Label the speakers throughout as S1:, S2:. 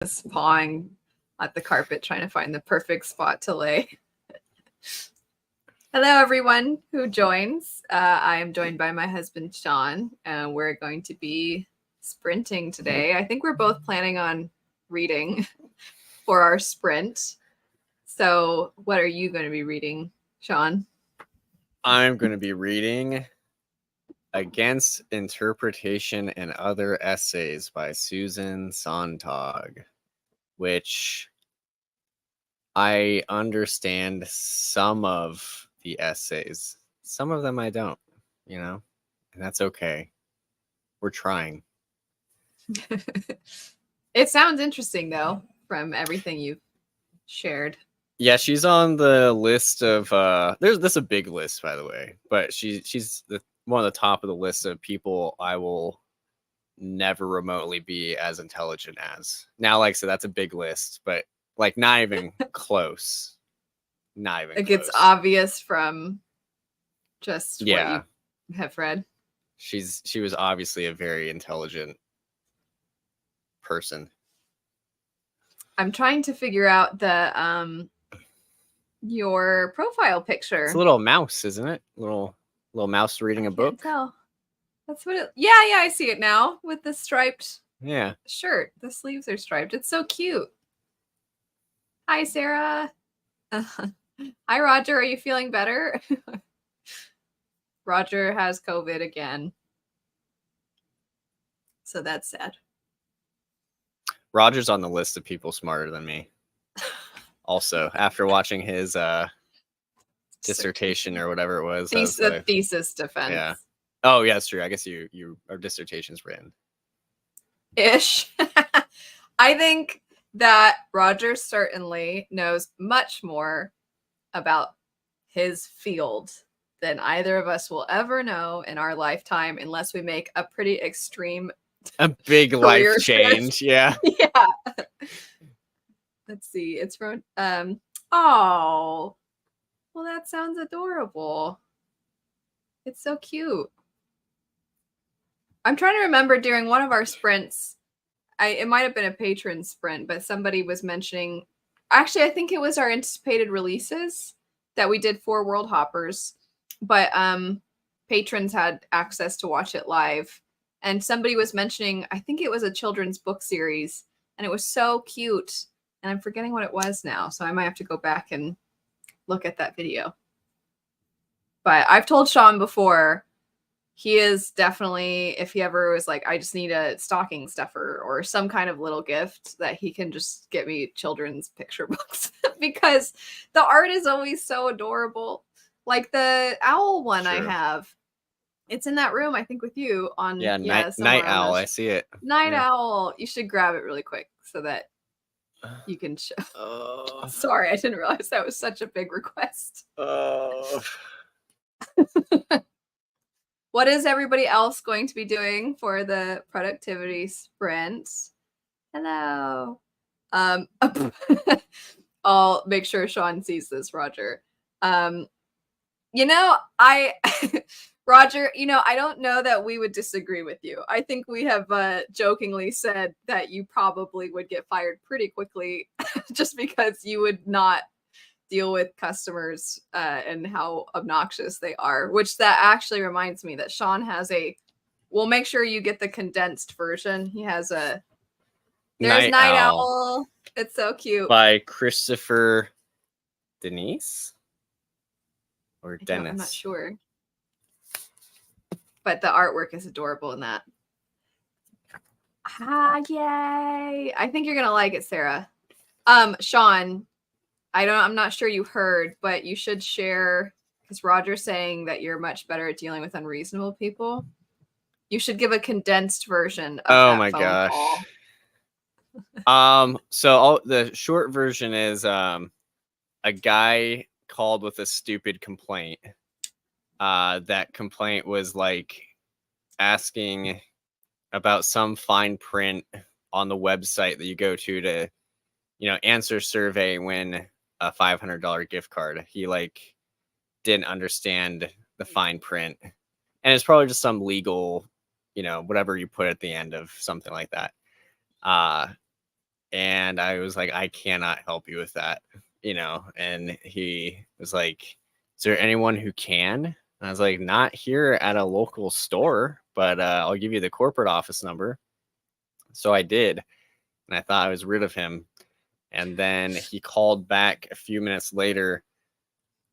S1: just pawing at the carpet trying to find the perfect spot to lay. Hello, everyone who joins. I am joined by my husband, Sean, and we're going to be sprinting today. I think we're both planning on reading for our sprint. So what are you going to be reading, Sean?
S2: I'm going to be reading Against Interpretation and Other Essays by Susan Sontag, which I understand some of the essays. Some of them I don't, and that's okay. We're trying.
S1: It sounds interesting, though, from everything you've shared.
S2: Yeah, she's on the list of there's a big list, by the way, but she's one of the top of the list of people I will never remotely be as intelligent as. Now, like I said, that's a big list, but like not even close. Not even close.
S1: It's obvious from just what you have read.
S2: She was obviously a very intelligent person.
S1: I'm trying to figure out the your profile picture.
S2: It's a little mouse, isn't it? Little mouse reading a book.
S1: Tell. That's what it. Yeah, I see it now with the striped. Shirt. The sleeves are striped. It's so cute. Hi, Sarah. Hi, Roger. Are you feeling better? Roger has COVID again. So that's sad.
S2: Roger's on the list of people smarter than me. Also, after watching his dissertation or whatever it was.
S1: Thesis defense.
S2: Yeah. Oh, yeah, that's true. I guess our dissertation's written.
S1: Ish. I think that Roger certainly knows much more about his field than either of us will ever know in our lifetime unless we make a pretty extreme
S2: big life change. Yeah.
S1: Yeah. Let's see. It's from oh. Well, that sounds adorable. It's so cute. I'm trying to remember during one of our sprints, it might have been a patron sprint, but somebody was mentioning, actually, I think it was our anticipated releases that we did for World Hoppers, but patrons had access to watch it live. And somebody was mentioning, I think it was a children's book series, and it was so cute. And I'm forgetting what it was now, so I might have to go back and look at that video. But I've told Sean before, he is definitely, if he ever was like, I just need a stocking stuffer or some kind of little gift, that he can just get me children's picture books because the art is always so adorable. Like the owl one. True. I have. It's in that room, I think, with you on.
S2: Night Owl. I see it.
S1: Night Owl. You should grab it really quick so that you can show. Sorry, I didn't realize that was such a big request. What is everybody else going to be doing for the productivity sprint? Hello. I'll make sure Sean sees this, Roger. Roger, I don't know that we would disagree with you. I think we have jokingly said that you probably would get fired pretty quickly just because you would not deal with customers and how obnoxious they are, which that actually reminds me that Sean has we'll make sure you get the condensed version. He has there's Night Owl. It's so cute.
S2: By Christopher Denise or Dennis.
S1: I'm not sure. But the artwork is adorable in that. Yay. I think you're going to like it, Sarah. Sean, I'm not sure you heard, but you should share, because Roger's saying that you're much better at dealing with unreasonable people. You should give a condensed version of that phone
S2: call. So the short version is a guy called with a stupid complaint. That complaint was like asking about some fine print on the website that you go to answer survey, win a $500 gift card. He didn't understand the fine print, and it's probably just some legal, whatever you put at the end of something like that. And I was like, I cannot help you with that, you know. And he was like, is there anyone who can? And I was like, not here at a local store, but I'll give you the corporate office number. So I did. And I thought I was rid of him. And then he called back a few minutes later.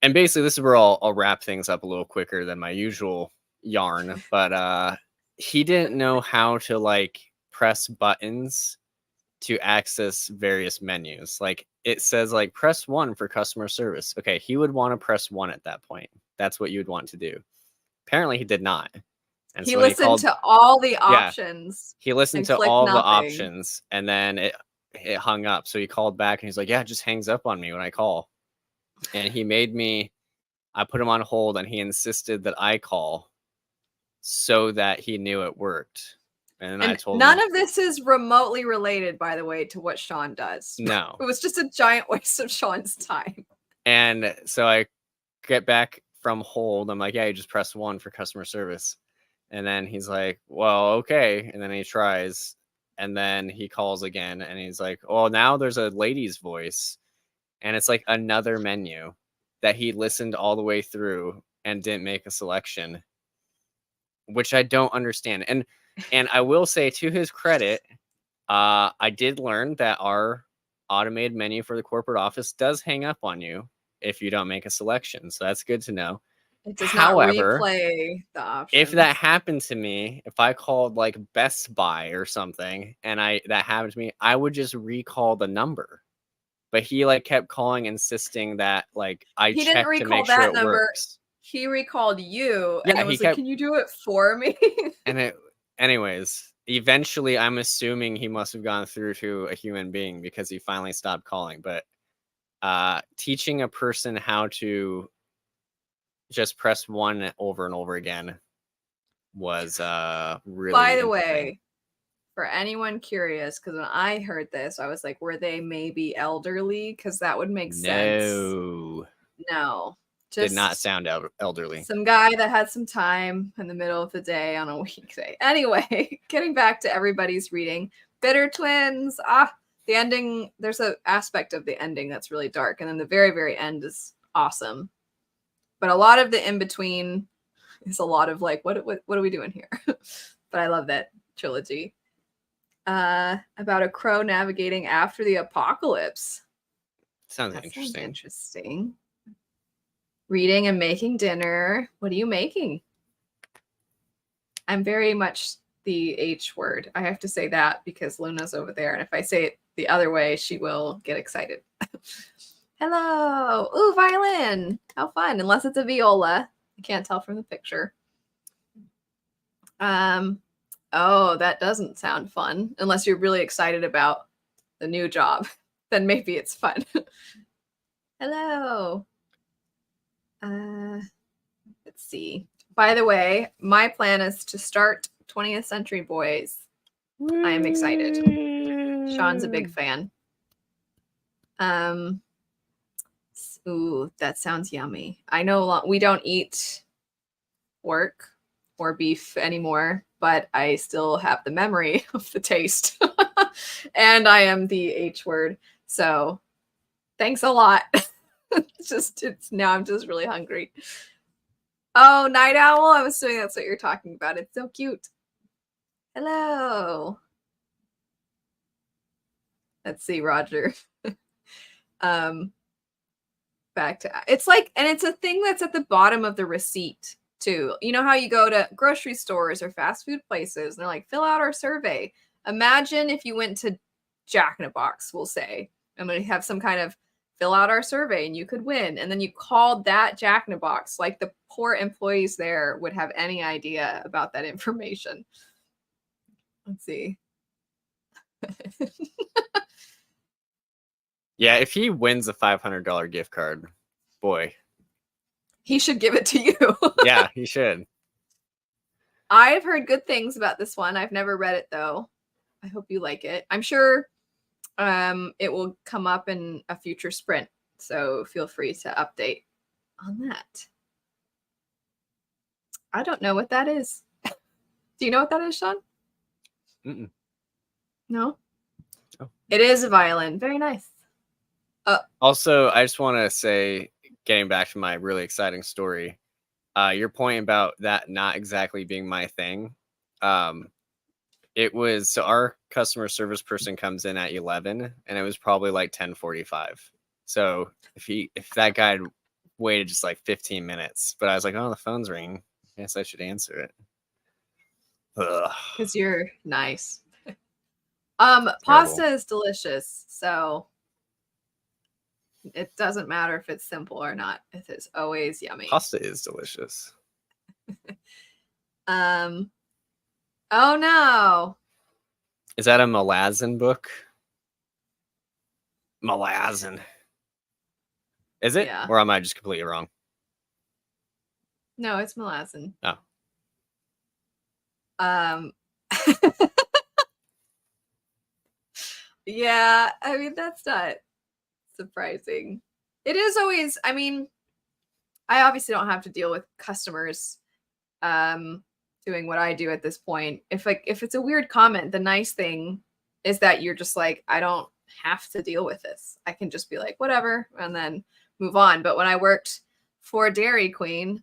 S2: And basically, this is where I'll wrap things up a little quicker than my usual yarn. But he didn't know how to like press buttons to access various menus. Like it says like press 1 for customer service. Okay, he would want to press 1 at that point. That's what you would want to do. Apparently he did not. And
S1: He
S2: so when
S1: listened to all the
S2: Yeah.
S1: options.
S2: he listened
S1: and
S2: to
S1: clicked
S2: all the
S1: nothing.
S2: options, and then it hung up. So he called back and he's like, yeah, it just hangs up on me when I call. And he made me, I put him on hold, and he insisted that I call so that he knew it worked. And I
S1: And
S2: told
S1: none
S2: him,
S1: of this is remotely related, by the way, to what Sean does.
S2: no.
S1: It was just a giant waste of Sean's time.
S2: And so I get back from hold. I'm like, yeah, you just press 1 for customer service. And then he's like, well, okay. And then he tries, and then he calls again, and he's like, oh, now there's a lady's voice. And it's like another menu that he listened all the way through and didn't make a selection, which I don't understand. And I will say, to his credit, I did learn that our automated menu for the corporate office does hang up on you if you don't make a selection. So that's good to know.
S1: It does
S2: However,
S1: not replay the options.
S2: if that happened to me, if I called like Best Buy or something and that happened to me, I would just recall the number. But he like kept calling, insisting that like I
S1: He didn't
S2: check to
S1: recall
S2: make sure
S1: that
S2: it
S1: number.
S2: works.
S1: He recalled you,
S2: Yeah,
S1: and then
S2: he
S1: was like,
S2: kept,
S1: "Can you do it for me?"
S2: and anyways, eventually I'm assuming he must have gone through to a human being because he finally stopped calling. But teaching a person how to just press 1 over and over again was really
S1: By the
S2: interesting.
S1: way, for anyone curious, because when I heard this, I was like, were they maybe elderly? Because that would make sense. No,
S2: Did not
S1: just
S2: sound elderly.
S1: some guy that had some time in the middle of the day on a weekday. Anyway, getting back to everybody's reading, Bitter Twins. The ending, there's an aspect of the ending that's really dark, and then the very, very end is awesome. But a lot of the in between is a lot of like, what are we doing here? But I love that trilogy. About a crow navigating after the apocalypse.
S2: Sounds
S1: That
S2: interesting.
S1: sounds interesting. Reading and making dinner. What are you making? I'm very much the H word. I have to say that because Luna's over there. And if I say it the other way, she will get excited. Hello. Ooh, violin. How fun. Unless it's a viola. I can't tell from the picture. Oh, that doesn't sound fun. Unless you're really excited about the new job. Then maybe it's fun. Hello. Let's see. By the way, my plan is to start 20th Century Boys. I am excited. Sean's a big fan. Ooh, that sounds yummy. I know we don't eat pork or beef anymore, but I still have the memory of the taste. And I am the H word. So thanks a lot. Now I'm just really hungry. Oh, Night Owl. I'm assuming that's what you're talking about. It's so cute. Hello. Let's see, Roger. Back to it's like, and it's a thing that's at the bottom of the receipt too. You know how you go to grocery stores or fast food places and they're like, fill out our survey. Imagine if you went to Jack in a Box, we'll say, and they have some kind of fill out our survey and you could win. And then you called that Jack in a Box. Like the poor employees there would have any idea about that information. Let's see.
S2: Yeah, if he wins a $500 gift card, boy.
S1: He should give it to you.
S2: Yeah, he should.
S1: I've heard good things about this one. I've never read it though. I hope you like it. I'm sure it will come up in a future sprint. So feel free to update on that. I don't know what that is. Do you know what that is, Sean?
S2: Mm-mm.
S1: No?
S2: Oh.
S1: It is a violin. Very nice.
S2: Also, I just want to say, getting back to my really exciting story, your point about that not exactly being my thing. It was, so our customer service person comes in at 11 and it was probably like 10:45. So if that guy had waited just like 15 minutes, but I was like, oh, the phone's ringing. I guess I should answer it. Ugh,
S1: Because you're nice.
S2: terrible.
S1: Pasta is delicious, so it doesn't matter if it's simple or not. It is always yummy.
S2: Pasta is delicious.
S1: Oh no.
S2: Is that a Malazan book? Malazan. Is it?
S1: Yeah.
S2: Or am I just completely wrong?
S1: No, it's Malazan.
S2: Oh.
S1: Yeah, I mean that's not surprising. It is always, I mean, I obviously don't have to deal with customers doing what I do at this point. If it's a weird comment, the nice thing is that you're just like, I don't have to deal with this. I can just be like, whatever, and then move on. But when I worked for Dairy Queen,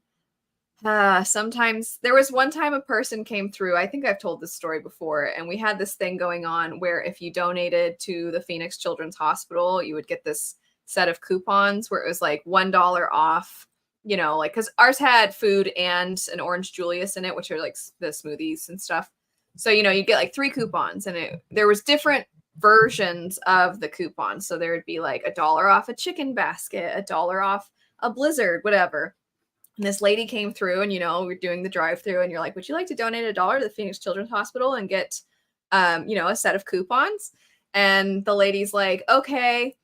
S1: sometimes there was one time a person came through. I think I've told this story before, and we had this thing going on where if you donated to the Phoenix Children's Hospital, you would get this set of coupons where it was like $1 off, you know, like because ours had food and an orange Julius in it, which are like the smoothies and stuff. So, you know, you get like 3 coupons, and there was different versions of the coupons. So there would be like $1 off a chicken basket, $1 off a Blizzard, whatever. And this lady came through, and, you know, we're doing the drive-through, and you're like, would you like to donate $1 to the Phoenix Children's Hospital and get, you know, a set of coupons? And the lady's like, okay.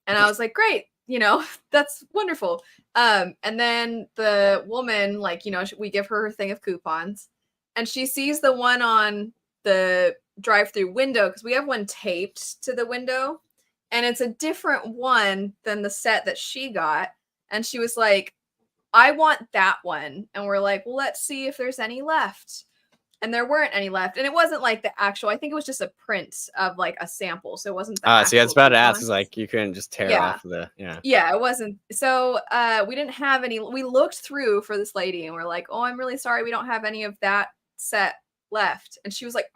S1: And I was like, great, you know, that's wonderful. And then the woman, like, you know, we give her thing of coupons, and she sees the one on the drive-through window, because we have one taped to the window, and it's a different one than the set that she got. And she was like, I want that one. And we're like, well, let's see if there's any left. And there weren't any left. And it wasn't like the actual, I think it was just a print of like a sample. So it wasn't the
S2: See, I was about to ask, is
S1: coupons.
S2: like, you couldn't just tear
S1: Yeah.
S2: off the, yeah.
S1: Yeah, it wasn't. So we didn't have any. We looked through for this lady, and we're like, oh, I'm really sorry. We don't have any of that set left. And she was like,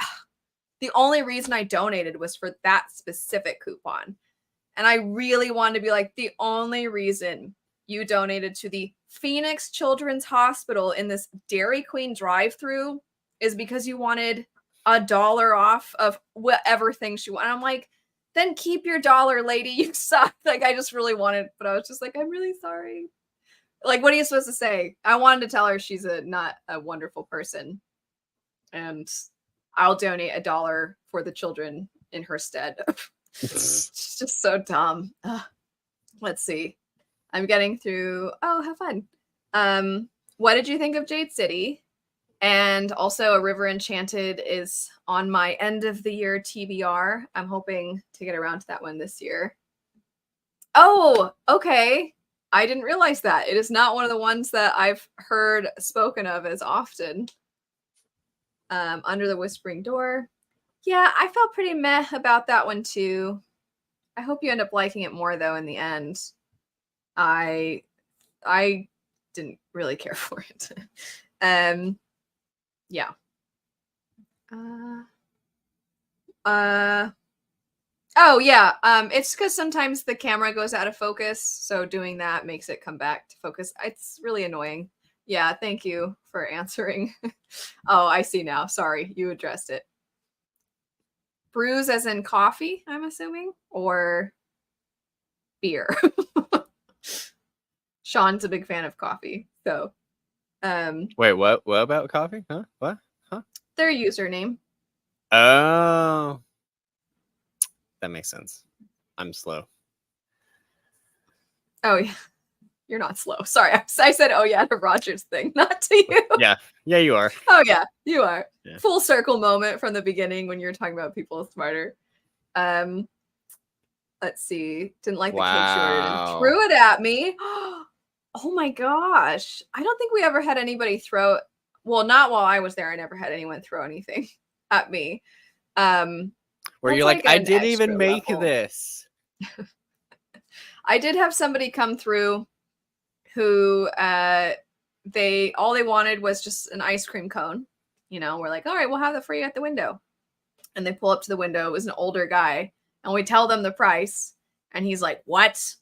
S1: the only reason I donated was for that specific coupon. And I really wanted to be like, the only reason you donated to the Phoenix Children's Hospital in this Dairy Queen drive-through is because you wanted $1 off of whatever things you want. And I'm like, then keep your $1, lady. You suck. Like, I just really wanted, but I was just like, I'm really sorry. Like, what are you supposed to say? I wanted to tell her she's not a wonderful person, and I'll donate $1 for the children in her stead. It's just so dumb. Let's see. I'm getting through. Oh, have fun. What did you think of Jade City? And also, A River Enchanted is on my end of the year TBR. I'm hoping to get around to that one this year. Oh, okay. I didn't realize that. It is not one of the ones that I've heard spoken of as often. Under the Whispering Door. Yeah, I felt pretty meh about that one too. I hope you end up liking it more though in the end. I didn't really care for it. Yeah. Oh yeah. It's because sometimes the camera goes out of focus, so doing that makes it come back to focus. It's really annoying. Yeah, thank you for answering. Oh, I see now. Sorry, you addressed it. Brews as in coffee, I'm assuming, or beer. Sean's a big fan of coffee, so
S2: Wait, what about coffee? Huh? What? Huh?
S1: Their username.
S2: Oh, that makes sense. I'm slow.
S1: Oh yeah, you're not slow. Sorry, I said oh yeah to Roger's thing, not to you.
S2: Yeah, you are.
S1: Oh yeah, you are.
S2: Yeah.
S1: Full circle moment from the beginning when you're talking about people smarter. Let's see. Didn't like the cake she ordered and threw it at me. Oh my gosh. I don't think we ever had anybody throw. Well, not while I was there. I never had anyone throw anything at me.
S2: Where
S1: That's
S2: you're like,
S1: like
S2: I
S1: an
S2: didn't
S1: extra
S2: even make
S1: level.
S2: this.
S1: I did have somebody come through who they wanted was just an ice cream cone. You know, we're like, all right, we'll have that for you at the window. And they pull up to the window. It was an older guy, and we tell them the price, and he's like, what?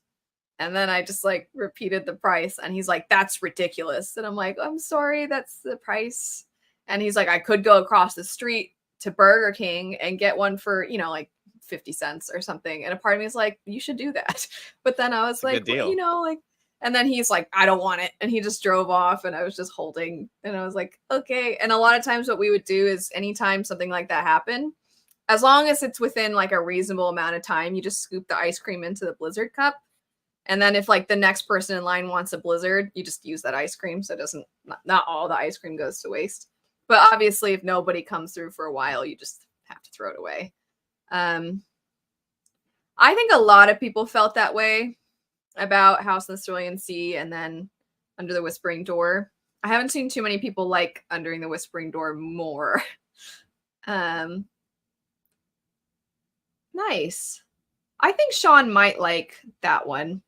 S1: And then I just like repeated the price, and he's like, that's ridiculous. And I'm like, I'm sorry, that's the price. And he's like, I could go across the street to Burger King and get one for, you know, like 50 cents or something. And a part of me is like, you should do that. But then I was
S2: It's a good
S1: like, well,
S2: deal.
S1: you know, like, and then he's like, I don't want it. And he just drove off, and I was just holding, and I was like, okay. And a lot of times what we would do is anytime something like that happened, as long as it's within like a reasonable amount of time, you just scoop the ice cream into the Blizzard cup. And then if like the next person in line wants a Blizzard, you just use that ice cream. So it doesn't, not all the ice cream goes to waste. But obviously, if nobody comes through for a while, you just have to throw it away. I think a lot of people felt that way about House of the Cerulean Sea and then Under the Whispering Door. I haven't seen too many people like Under the Whispering Door more. Nice. I think Sean might like that one.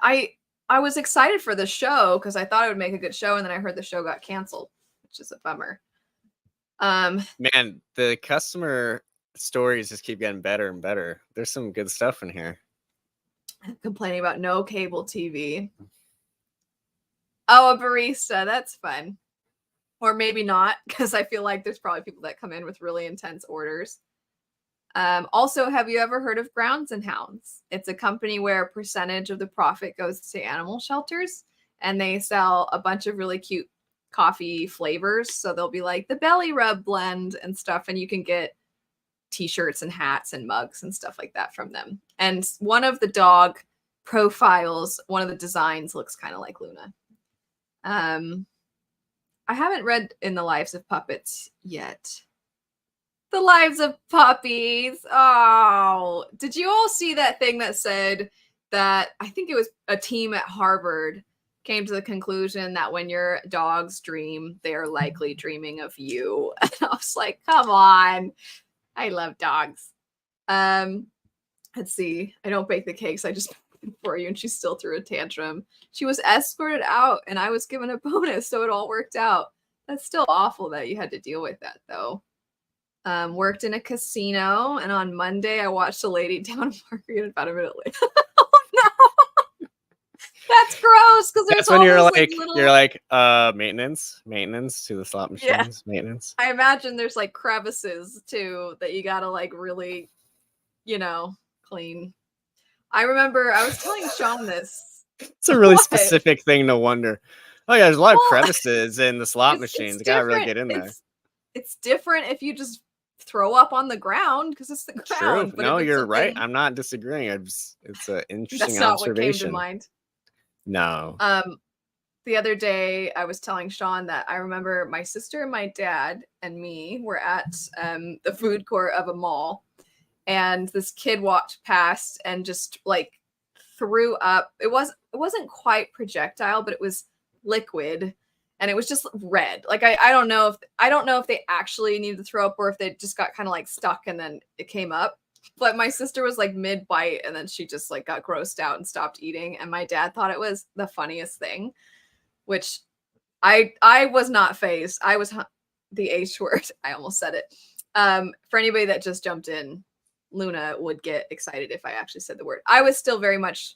S1: I was excited for the show because I thought it would make a good show, and then I heard the show got canceled, which is a bummer.
S2: Man, the customer stories just keep getting better and better. There's some good stuff in here.
S1: Complaining about no cable TV. Oh, a barista. That's fun. Or maybe not, because I feel like there's probably people that come in with really intense orders. Also, have you ever heard of Grounds and Hounds? It's a company where a percentage of the profit goes to animal shelters, and they sell a bunch of really cute coffee flavors. So they'll be like the belly rub blend and stuff, and you can get t-shirts and hats and mugs and stuff like that from them. And one of the dog profiles, one of the designs looks kind of like Luna. I haven't read In the Lives of Puppets yet. The Lives of Puppies. Oh, did you all see that thing that said that I think it was a team at Harvard came to the conclusion that when your dogs dream, they are likely dreaming of you. And I was like, come on. I love dogs. Let's see. I don't bake the cakes. I just for you, and she still threw a tantrum. She was escorted out, and I was given a bonus, so it all worked out. That's still awful that you had to deal with that, though. Worked in a casino, and on Monday I watched a lady down margarita about a minute later. Oh no, that's gross because there's
S2: That's when
S1: all
S2: you're
S1: those,
S2: like,
S1: little...
S2: you're like, maintenance to the slot machines, maintenance.
S1: I imagine there's like crevices too that you gotta like really, clean. I remember I was telling Sean this.
S2: It's a really
S1: What?
S2: specific thing to wonder. Oh yeah, there's a lot of
S1: Well,
S2: crevices in the slot machines. You gotta really get in there.
S1: It's different if you just throw up on the ground because it's the ground.
S2: True.
S1: But
S2: No,
S1: if it's
S2: you're right.
S1: something...
S2: I'm not disagreeing. It's an interesting
S1: That's not what came to
S2: observation.
S1: mind.
S2: No.
S1: The other day I was telling Sean that I remember my sister and my dad and me were at the food court of a mall, and this kid walked past and just like threw up. It wasn't quite projectile, but it was liquid, and it was just red. Like I don't know if they actually needed to throw up or if they just got kind of like stuck and then it came up. But my sister was like mid bite, and then she just like got grossed out and stopped eating. And my dad thought it was the funniest thing, which I was not phased. I was the H word. I almost said it. For anybody that just jumped in, Luna would get excited if I actually said the word. I was still very much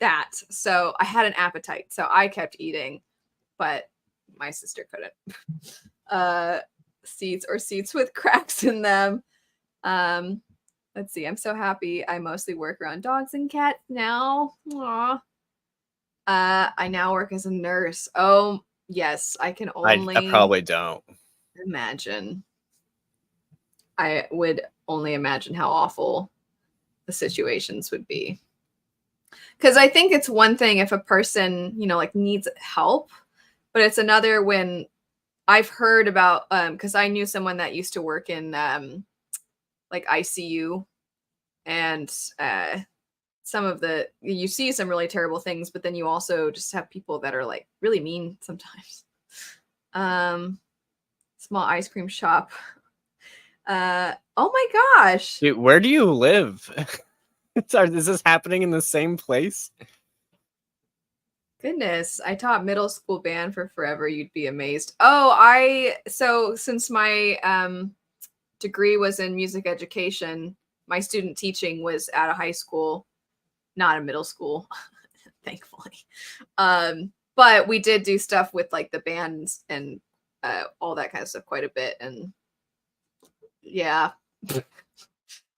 S1: that. So I had an appetite. So I kept eating, but my sister couldn't. Seats with cracks in them. Let's see. I'm so happy. I mostly work around dogs and cats now. Aww. I now work as a nurse. Oh, yes. I can only...
S2: I probably don't.
S1: imagine. I would only imagine how awful the situations would be. Because I think it's one thing if a person, like needs help, but it's another when I've heard about, because I knew someone that used to work in like ICU, and you see some really terrible things, but then you also just have people that are like really mean sometimes. Small ice cream shop. Oh my gosh.
S2: Dude, where do you live? Is this happening in the same place?
S1: Goodness, I taught middle school band for forever. You'd be amazed. Oh, so since my degree was in music education, my student teaching was at a high school, not a middle school, thankfully. But we did do stuff with like the bands and all that kind of stuff quite a bit. And yeah.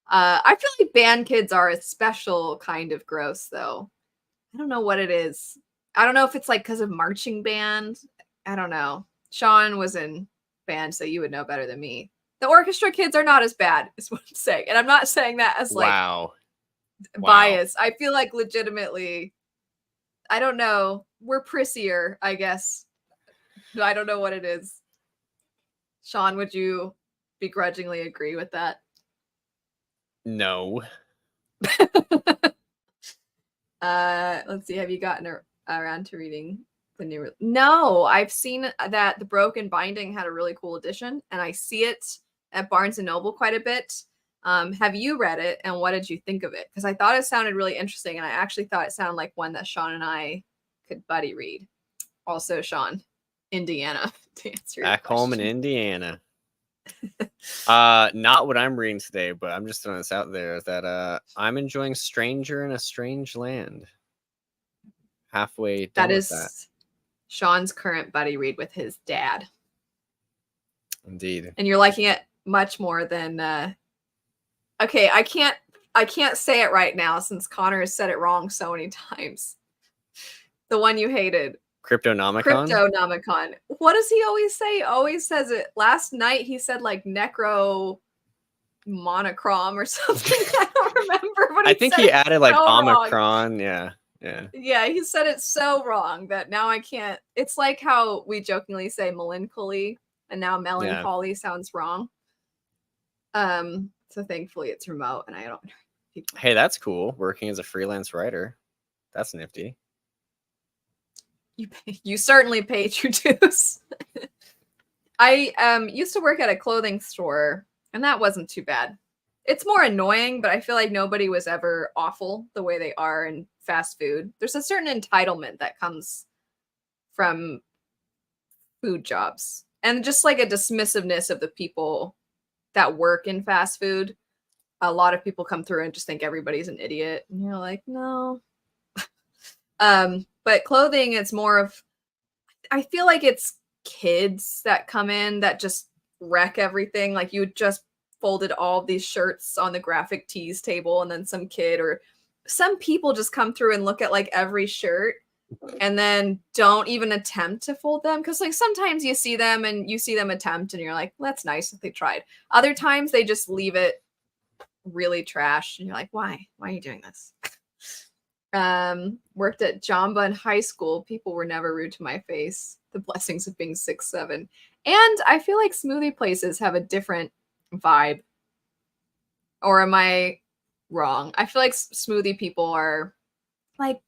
S1: I feel like band kids are a special kind of gross, though. I don't know what it is. I don't know if it's like because of marching band. I don't know. Sean was in band, so you would know better than me. The orchestra kids are not as bad, is what I'm saying. And I'm not saying that as like
S2: Wow.
S1: bias. I feel like legitimately, I don't know. We're prissier, I guess. I don't know what it is. Sean, would you begrudgingly agree with that?
S2: No.
S1: Let's see. Have you gotten around to reading the new? No, I've seen that the Broken Binding had a really cool edition, and I see it at Barnes and Noble quite a bit. Have you read it, and what did you think of it? Because I thought it sounded really interesting, and I actually thought it sounded like one that Sean and I could buddy read. Also, Sean, Indiana, to answer your
S2: Back home in
S1: question.
S2: Indiana. Not what I'm reading today, but I'm just throwing this out there that I'm enjoying Stranger in a Strange Land. Halfway done
S1: That
S2: with
S1: is
S2: that.
S1: Sean's current buddy read with his dad.
S2: Indeed.
S1: And you're liking it much more than okay, I can't say it right now since Connor has said it wrong so many times. The one you hated.
S2: Cryptonomicon?
S1: Cryptonomicon. What does he always say? He always says it. Last night he said like necro monochrome or something. I don't remember, but
S2: I think he added like
S1: so
S2: Omicron. Yeah.
S1: Yeah, he said it so wrong that now I can't. It's like how we jokingly say melancholy and now melancholy sounds wrong. So thankfully it's remote and I don't.
S2: Hey, that's cool. Working as a freelance writer. That's nifty.
S1: You certainly paid your dues. I used to work at a clothing store and that wasn't too bad. It's more annoying, but I feel like nobody was ever awful the way they are in fast food. There's a certain entitlement that comes from food jobs and just like a dismissiveness of the people that work in fast food. A lot of people come through and just think everybody's an idiot. And you're like, no. But clothing, it's more of, I feel like it's kids that come in that just wreck everything. Like you just folded all of these shirts on the graphic tees table and then some kid or some people just come through and look at like every shirt and then don't even attempt to fold them because like sometimes you see them and you see them attempt and you're like, well, that's nice if they tried. Other times they just leave it really trash and you're like, why are you doing this? Worked at Jamba in high school. People were never rude to my face. The blessings of being 6'7". And I feel like smoothie places have a different vibe. Or am I wrong? I feel like smoothie people are like,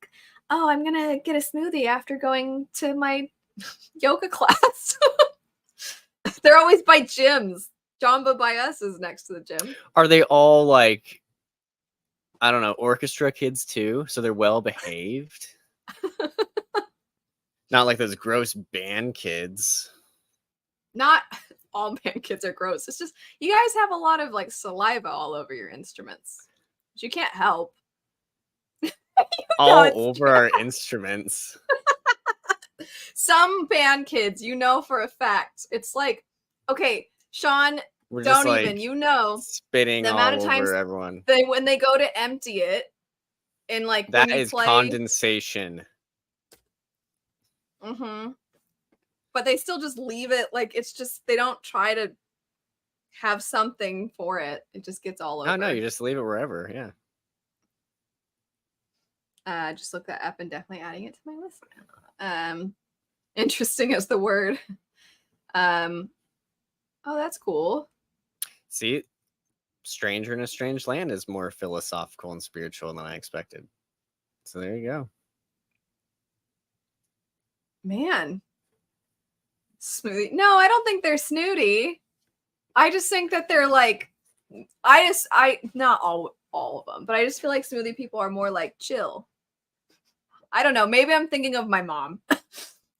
S1: oh, I'm gonna get a smoothie after going to my yoga class. They're always by gyms. Jamba by us is next to the gym.
S2: Are they all like, I don't know, orchestra kids too? So they're well behaved? Not like those gross band kids.
S1: Not all band kids are gross. It's just you guys have a lot of like saliva all over your instruments, which you can't help.
S2: All over our instruments.
S1: Some band kids, you know for a fact. It's like, okay, Sean,
S2: We're
S1: don't
S2: just, like,
S1: even, you know,
S2: spitting
S1: the
S2: all
S1: amount of times
S2: over everyone.
S1: when they go to empty it, and like
S2: That
S1: when you
S2: is
S1: play,
S2: condensation.
S1: But they still just leave it like it's just they don't try to have something for it. It just gets all over.
S2: Oh no, you just leave it wherever. Yeah.
S1: Just look that up and definitely adding it to my list. Interesting as the word. Oh, that's cool.
S2: See, Stranger in a Strange Land is more philosophical and spiritual than I expected. So there you go.
S1: Man. Smoothie. No, I don't think they're snooty. I just think that they're like, I not all of them, but I just feel like smoothie people are more like chill. I don't know. Maybe I'm thinking of my mom.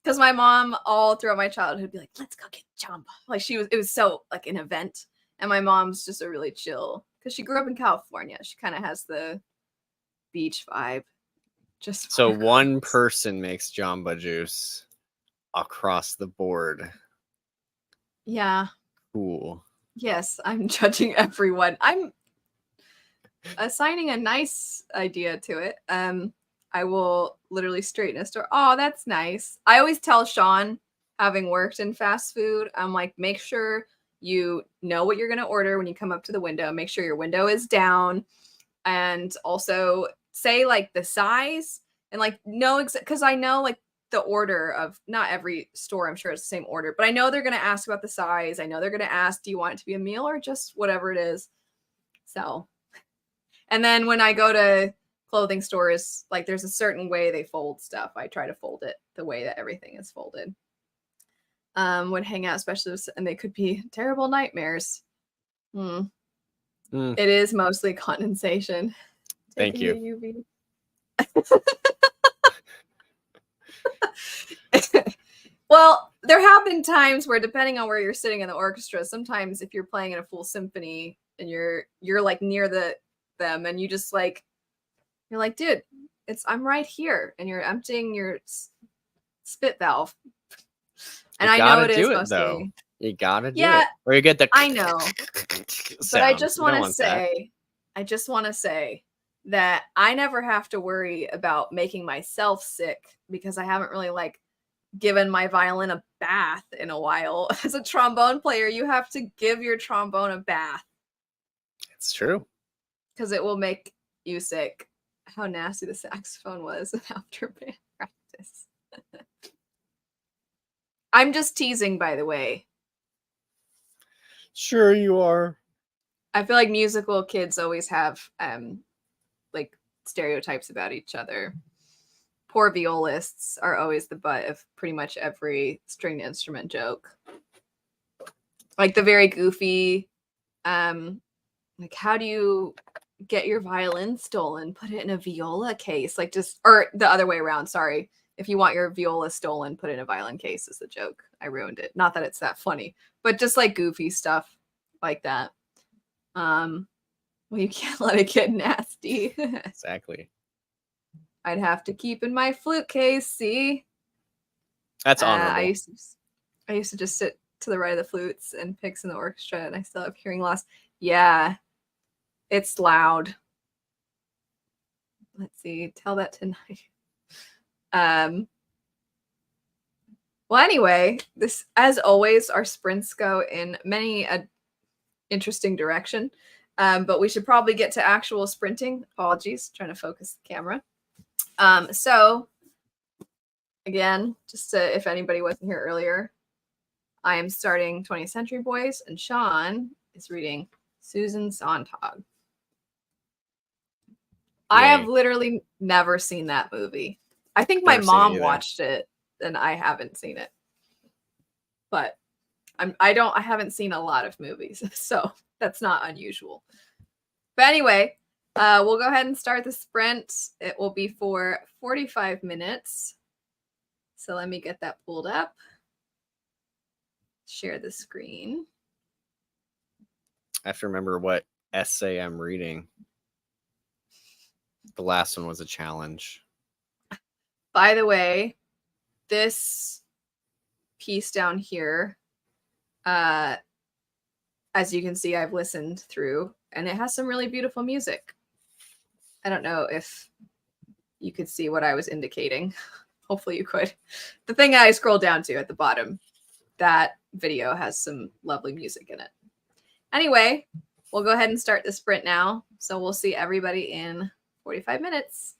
S1: Because my mom all throughout my childhood would be like, let's go get jamba. Like it was so like an event. And my mom's just a really chill, because she grew up in California. She kind of has the beach vibe. Just
S2: So
S1: for
S2: one
S1: girls.
S2: person makes Jamba Juice across the board.
S1: Yeah.
S2: Cool.
S1: Yes, I'm judging everyone. I'm assigning a nice idea to it. I will literally straighten a store. Oh, that's nice. I always tell Sean, having worked in fast food, I'm like, make sure you know what you're gonna order when you come up to the window. Make sure your window is down, and also say like the size and like know because I know like the order of not every store. I'm sure it's the same order, but I know they're gonna ask about the size. I know they're gonna ask, do you want it to be a meal or just whatever it is? So and then when I go to clothing stores, like there's a certain way they fold stuff. I try to fold it the way that everything is folded. Would hang out specialists, and they could be terrible nightmares. Hmm.
S2: Mm,
S1: It is mostly condensation.
S2: thank
S1: Taking
S2: you.
S1: the UV. Well, there have been times where, depending on where you're sitting in the orchestra, sometimes if you're playing in a full symphony and you're like near them, and you're like, dude, I'm right here, and you're emptying your spit valve. And
S2: You
S1: I know
S2: gotta
S1: it is
S2: do it though.
S1: mostly,
S2: You gotta do
S1: yeah,
S2: it, or you get the
S1: I know, but
S2: sound. You don't want that.
S1: I just want to say that I never have to worry about making myself sick, because I haven't really like given my violin a bath in a while. As a trombone player, you have to give your trombone a bath
S2: It's true.
S1: because it will make you sick. How nasty the saxophone was after band practice. I'm just teasing, by the way.
S2: Sure you are.
S1: I feel like musical kids always have like stereotypes about each other. Poor violists are always the butt of pretty much every stringed instrument joke. Like the very goofy, like, how do you get your violin stolen? Put it in a viola case. Like, just, or the other way around, sorry. If you want your viola stolen, put it in a violin case is the joke. I ruined it. Not that it's that funny, but just like goofy stuff like that. Well, you can't let it get nasty.
S2: Exactly.
S1: I'd have to keep in my flute case. See,
S2: That's
S1: uh, I
S2: honorable.
S1: used to, I used to just sit to the right of the flutes and picks in the orchestra, and I still have hearing loss. Yeah, it's loud. Let's see. Tell that tonight. Um. Well, anyway, this, as always, our sprints go in many a interesting direction. But we should probably get to actual sprinting. Apologies, trying to focus the camera. So again, just to, if anybody wasn't here earlier, I am starting 20th Century Boys, and Sean is reading Susan Sontag. I have
S2: Yay.
S1: literally never seen that movie. I think my
S2: Never seen it
S1: mom
S2: either.
S1: watched it, and I haven't seen it. But I haven't seen a lot of movies, so that's not unusual. But anyway, we'll go ahead and start the sprint. It will be for 45 minutes. So let me get that pulled up. Share the screen.
S2: I have to remember what essay I'm reading. The last one was a challenge.
S1: By the way, this piece down here, as you can see, I've listened through, and it has some really beautiful music. I don't know if you could see what I was indicating. Hopefully you could. The thing I scrolled down to at the bottom, that video has some lovely music in it. Anyway, we'll go ahead and start the sprint now. So we'll see everybody in 45 minutes.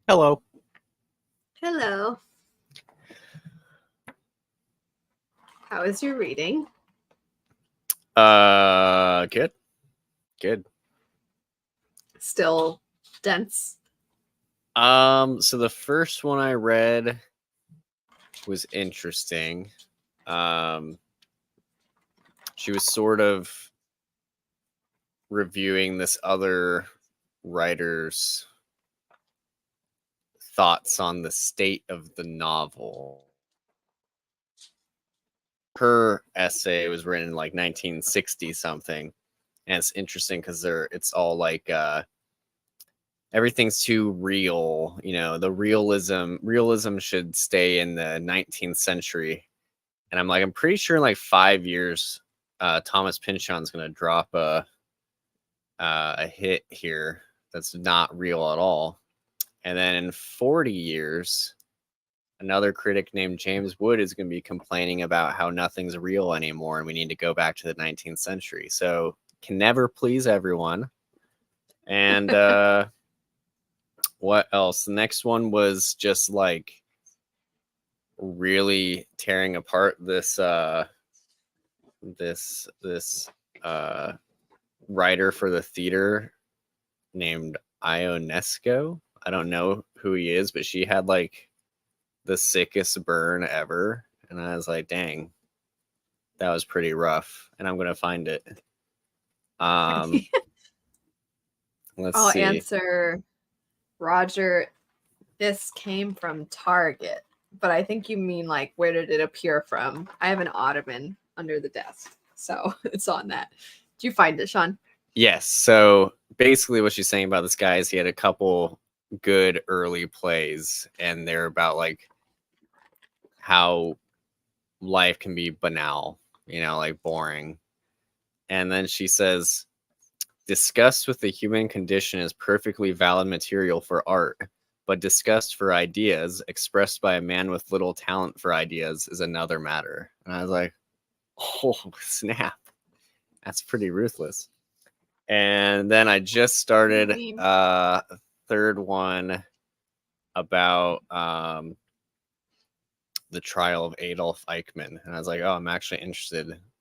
S2: Hello.
S1: Hello. How is your reading?
S2: Good. Good.
S1: Still dense?
S2: So the first one I read was interesting. She was sort of reviewing this other writer's thoughts on the state of the novel. Her essay was written in like 1960 something, and it's interesting because it's all like everything's too real. You know, the realism should stay in the 19th century. And I'm pretty sure in like 5 years, Thomas Pynchon's gonna drop a hit here that's not real at all. And then in 40 years, another critic named James Wood is going to be complaining about how nothing's real anymore and we need to go back to the 19th century. So can never please everyone. And what else? The next one was just like really tearing apart this writer for the theater named Ionesco. I don't know who he is, but she had like the sickest burn ever. And I was like, dang, that was pretty rough. And I'm going to find it. Let's
S1: I'll
S2: see.
S1: answer Roger. This came from Target, but I think you mean like where did it appear from? I have an ottoman under the desk, so it's on that. Did you find it, Sean?
S2: Yes. So basically, what she's saying about this guy is he had a couple good early plays, and they're about like how life can be banal, like boring. And then she says, disgust with the human condition is perfectly valid material for art, but disgust for ideas expressed by a man with little talent for ideas is another matter. And I was like, oh, snap. That's pretty ruthless. And then I just started a third one about the trial of Adolf Eichmann. And I was like, oh, I'm actually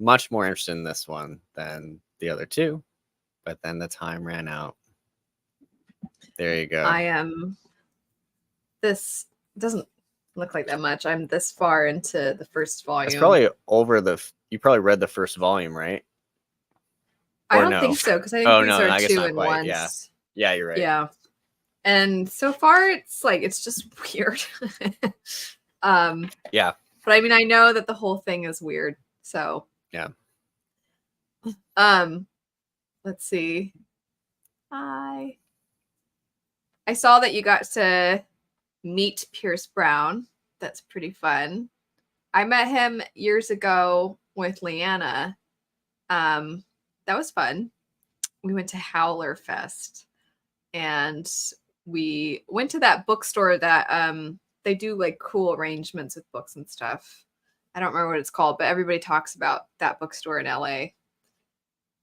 S2: much more interested in this one than the other two. But then the time ran out. There you go.
S1: I am. This doesn't look like that much. I'm this far into the first volume.
S2: It's probably you probably read the first volume, right?
S1: I don't think so, because I think these are two in one.
S2: Yeah, you're right.
S1: Yeah. And so far it's just weird.
S2: Yeah.
S1: But I mean, I know that the whole thing is weird. So
S2: yeah.
S1: Let's see. I saw that you got to meet Pierce Brown. That's pretty fun. I met him years ago with Leanna. That was fun. We went to Howler Fest, and we went to that bookstore that they do like cool arrangements with books and stuff. I don't remember what it's called, but everybody talks about that bookstore in LA.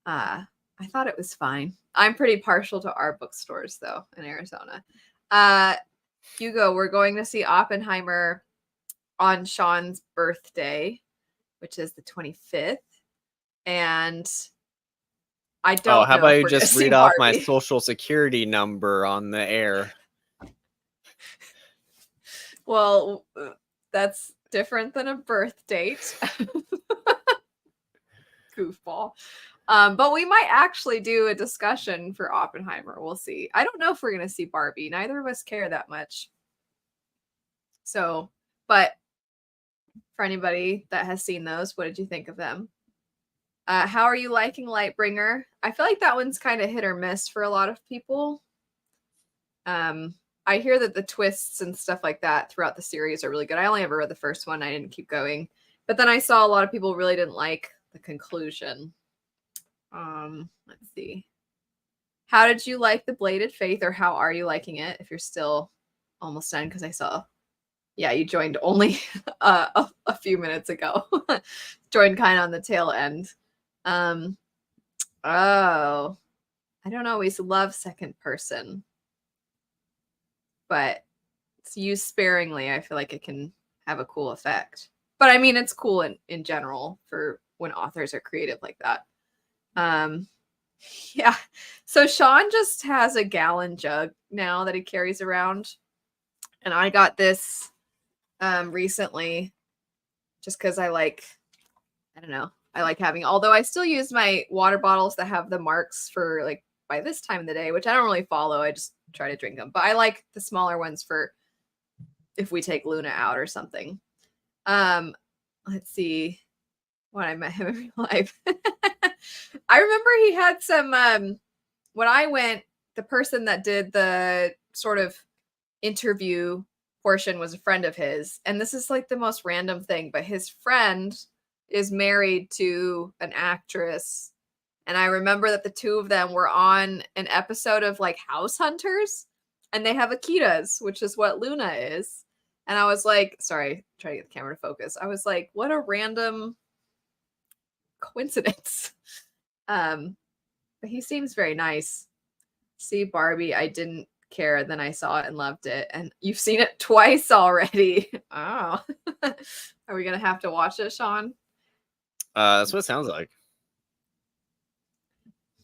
S1: I thought it was fine. I'm pretty partial to our bookstores though in Arizona. Hugo, we're going to see Oppenheimer on Sean's birthday, which is the 25th. And I don't know.
S2: How about you just read off my social security number on the air?
S1: Well, that's different than a birth date. Goofball. But we might actually do a discussion for Oppenheimer. We'll see. I don't know if we're going to see Barbie. Neither of us care that much. So, but for anybody that has seen those, what did you think of them? How are you liking Lightbringer? I feel like that one's kind of hit or miss for a lot of people. I hear that the twists and stuff like that throughout the series are really good. I only ever read the first one. I didn't keep going. But then I saw a lot of people really didn't like the conclusion. Let's see. How did you like The Bladed Faith, or how are you liking it if you're still almost done? Because I saw, yeah, you joined only a few minutes ago. Joined kind of on the tail end. I don't always love second person, but it's used sparingly, I feel like it can have a cool effect. But I mean, it's cool in general for when authors are creative like that. Yeah. So Sean just has a gallon jug now that he carries around. And I got this recently just because I don't know, I like having, although I still use my water bottles that have the marks for like by this time of the day, which I don't really follow. I just try to drink them. But I like the smaller ones for if we take Luna out or something. Let's see when I met him in real life. I remember he had some when I went, the person that did the sort of interview portion was a friend of his. And this is like the most random thing, but his friend is married to an actress. And I remember that the two of them were on an episode of like House Hunters, and they have Akitas, which is what Luna is. And I was like, sorry, try to get the camera to focus. I was like, what a random coincidence. But he seems very nice. See Barbie, I didn't care, then I saw it and loved it. And you've seen it twice already. Oh. Are we gonna have to watch it, Sean?
S2: That's what it sounds like.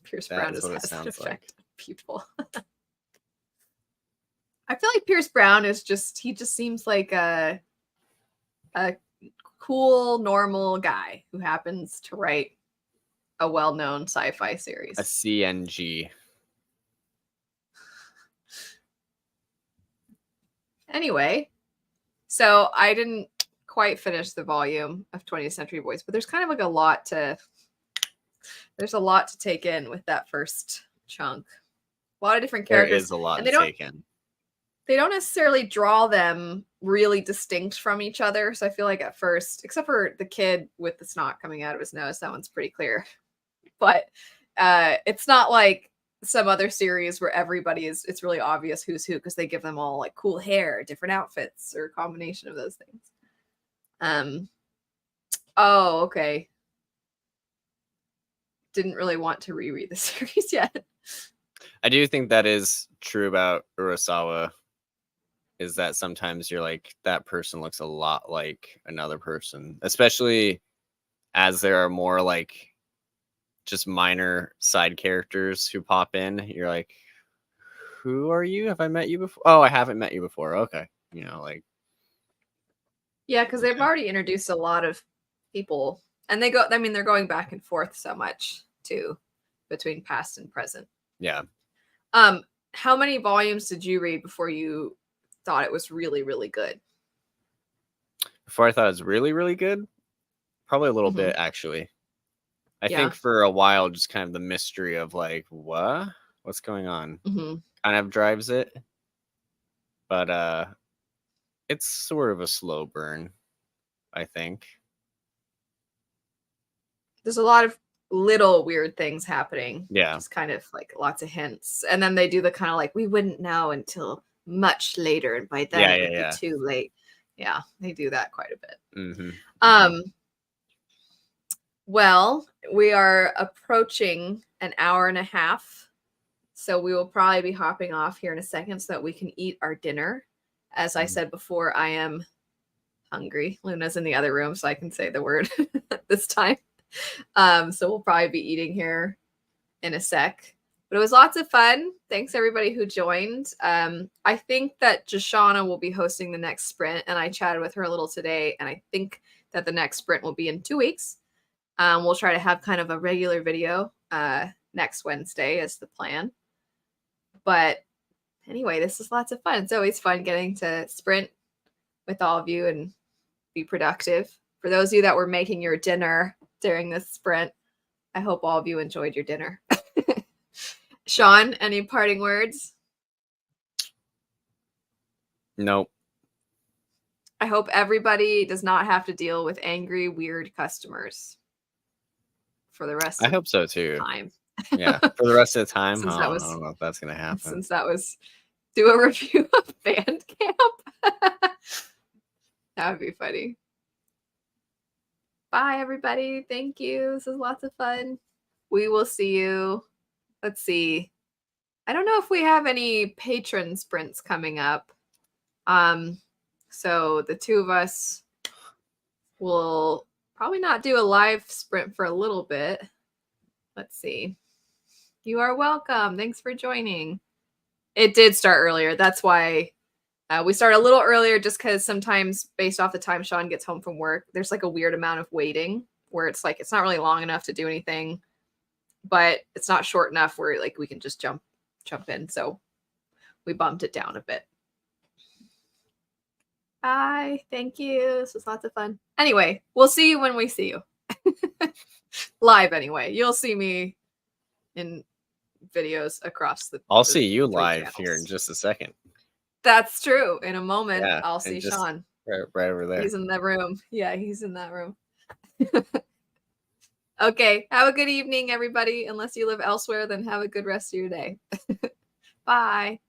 S1: Pierce Brown has that effect on people. I feel like Pierce Brown is he just seems like a cool, normal guy who happens to write a well-known sci-fi series.
S2: A CNG.
S1: Anyway, so I didn't quite finish the volume of 20th Century Boys, but there's kind of like a lot to take in with that first chunk. A lot of different characters.
S2: There is a lot to take in.
S1: They don't necessarily draw them really distinct from each other. So I feel like at first, except for the kid with the snot coming out of his nose, that one's pretty clear. But it's not like some other series where it's really obvious who's who because they give them all like cool hair, different outfits, or a combination of those things. Oh, okay. Didn't really want to reread the series yet.
S2: I do think that is true about Urasawa, is that sometimes you're like, that person looks a lot like another person, especially as there are more like just minor side characters who pop in. You're like, who are you? Have I met you before? Oh, I haven't met you before. Okay. Like.
S1: Yeah, because they've already introduced a lot of people, and they're going back and forth so much too between past and present.
S2: Yeah.
S1: How many volumes did you read before you thought it was really, really good?
S2: Before I thought it was really, really good? Probably a little bit, actually. I think for a while, just kind of the mystery of like, what's going on kind of drives it. But it's sort of a slow burn, I think.
S1: There's a lot of little weird things happening.
S2: Yeah.
S1: Just kind of like lots of hints. And then they do the kind of like, we wouldn't know until much later. And by then it would be too late. Yeah, they do that quite a bit. Well, we are approaching an hour and a half. So we will probably be hopping off here in a second so that we can eat our dinner. As I said before, I am hungry. Luna's in the other room, so I can say the word this time. So we'll probably be eating here in a sec. But it was lots of fun. Thanks everybody who joined. I think that Jashana will be hosting the next sprint, and I chatted with her a little today, and I think that the next sprint will be in 2 weeks. We'll try to have kind of a regular video next Wednesday is the plan. But anyway, this is lots of fun. It's always fun getting to sprint with all of you and be productive. For those of you that were making your dinner during this sprint, I hope all of you enjoyed your dinner. Sean, any parting words?
S2: Nope.
S1: I hope everybody does not have to deal with angry, weird customers for the rest of
S2: I hope so too.
S1: Time.
S2: Yeah, for the rest of the time.
S1: Since
S2: I don't know if that's going to happen.
S1: Since that was do a review of Bandcamp. That would be funny. Bye, everybody. Thank you. This is lots of fun. We will see you. Let's see. I don't know if we have any patron sprints coming up. So the two of us will probably not do a live sprint for a little bit. Let's see. You are welcome. Thanks for joining. It did start earlier. That's why we start a little earlier, just because sometimes based off the time Sean gets home from work, there's like a weird amount of waiting where it's like it's not really long enough to do anything, but it's not short enough where like we can just jump in. So we bumped it down a bit. Bye. Thank you. This was lots of fun. Anyway, we'll see you when we see you. Live anyway. You'll see me in videos across the
S2: I'll
S1: the
S2: see you
S1: 3
S2: live here in
S1: channels.
S2: just a second.
S1: That's true. In a moment,
S2: Yeah,
S1: I'll
S2: and
S1: see
S2: just
S1: Sean.
S2: right over there.
S1: He's in the room. Yeah, he's in that room. Okay. Have a good evening, everybody. Unless you live elsewhere, then have a good rest of your day. Bye.